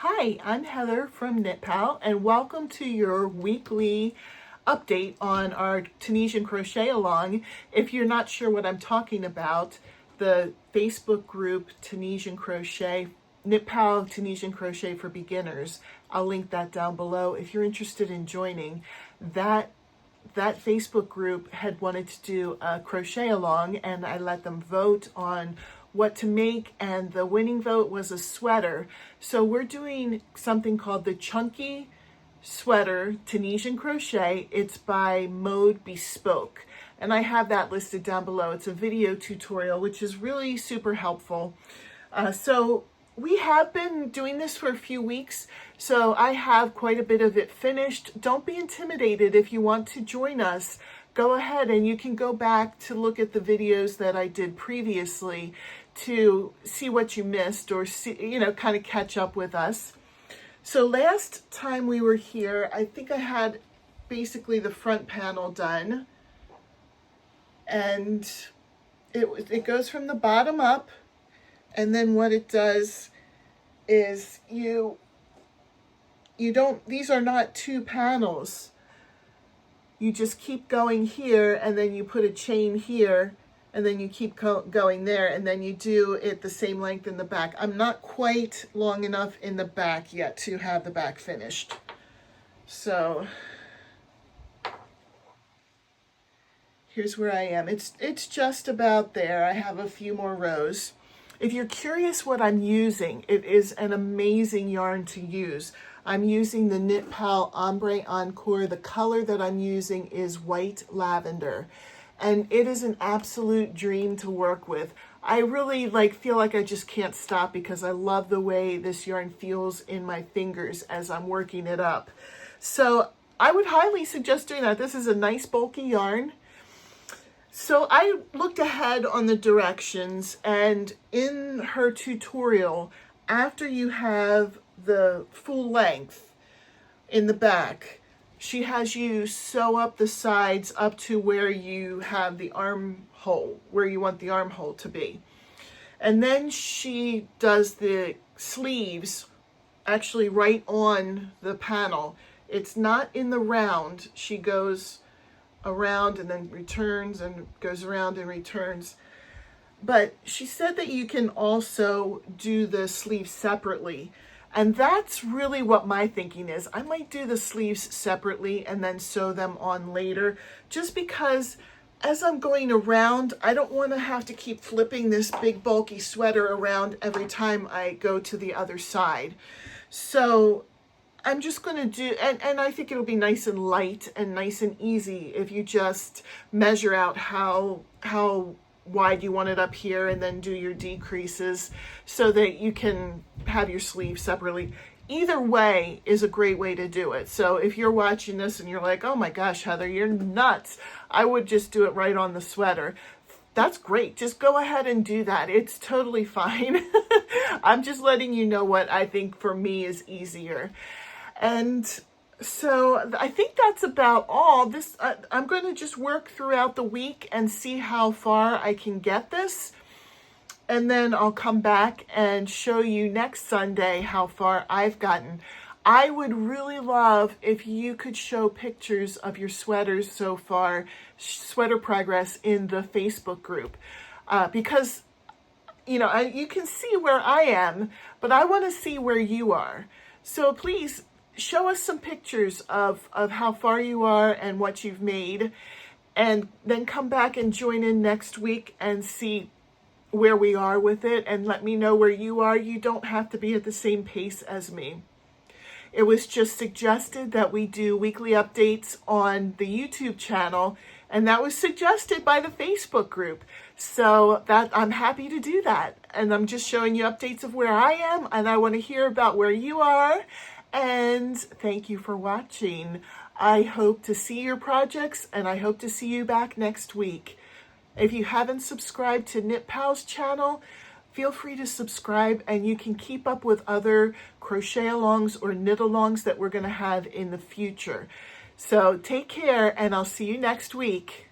Hi, I'm Heather from Knitpal, and welcome to your weekly update on our Tunisian Crochet-Along. If you're not sure what I'm talking about, the Facebook group Tunisian Crochet, Knitpal Tunisian Crochet for Beginners, I'll link that down below. If you're interested in joining, that Facebook group had wanted to do a crochet along, and I let them vote on what to make, and the winning vote was a sweater. So we're doing something called the Chunky Sweater Tunisian Crochet. It's by Mode Bespoke, and I have that listed down below. It's a video tutorial, which is really super helpful. So we have been doing this for a few weeks, so I have quite a bit of it finished. Don't be intimidated. If you want to join us, go ahead and you can go back to look at the videos that I did previously to see what you missed, or see, kind of catch up with us. So last time we were here, I think I had basically the front panel done, and it goes from the bottom up. And then what it does is you don't, these are not two panels. You just keep going here, and then you put a chain here, and then you keep going there, and then you do it the same length in the back. I'm not quite long enough in the back yet to have the back finished. So here's where I am. It's just about there. I have a few more rows. If you're curious what I'm using, it is an amazing yarn to use. I'm using the Knitpal Ombre Encore. The color that I'm using is white lavender, and it is an absolute dream to work with. I really feel like I just can't stop because I love the way this yarn feels in my fingers as I'm working it up. So I would highly suggest doing that. This is a nice bulky yarn. So I looked ahead on the directions, and in her tutorial, after you have the full length in the back, she has you sew up the sides up to where you have the armhole, where you want the armhole to be. And then she does the sleeves actually right on the panel. It's not in the round. She goes around and then returns and goes around and returns. But she said that you can also do the sleeves separately. And that's really what my thinking is. I might do the sleeves separately and then sew them on later, just because as I'm going around, I don't want to have to keep flipping this big bulky sweater around every time I go to the other side. So I'm just going to do, and I think it'll be nice and light and nice and easy if you just measure out how wide you want it up here, and then do your decreases so that you can have your sleeve separately. Either way is a great way to do it. So if you're watching this and you're like, oh my gosh, Heather, you're nuts, I would just do it right on the sweater. That's great. Just go ahead and do that. It's totally fine. I'm just letting you know what I think for me is easier. And so I think that's about all. I'm going to just work throughout the week and see how far I can get this. And then I'll come back and show you next Sunday how far I've gotten. I would really love if you could show pictures of your sweaters so far, sweater progress, in the Facebook group. Because, you can see where I am, but I want to see where you are. So please show us some pictures of how far you are and what you've made, and then come back and join in next week and see where we are with it, and let me know where you are. You don't have to be at the same pace as me. It was just suggested that we do weekly updates on the YouTube channel, and that was suggested by the Facebook group. So I'm happy to do that. And I'm just showing you updates of where I am, and I want to hear about where you are. And thank you for watching. I hope to see your projects, and I hope to see you back next week. If you haven't subscribed to Knitpal's channel, feel free to subscribe, and you can keep up with other crochet-alongs or knit-alongs that we're going to have in the future. So take care, and I'll see you next week.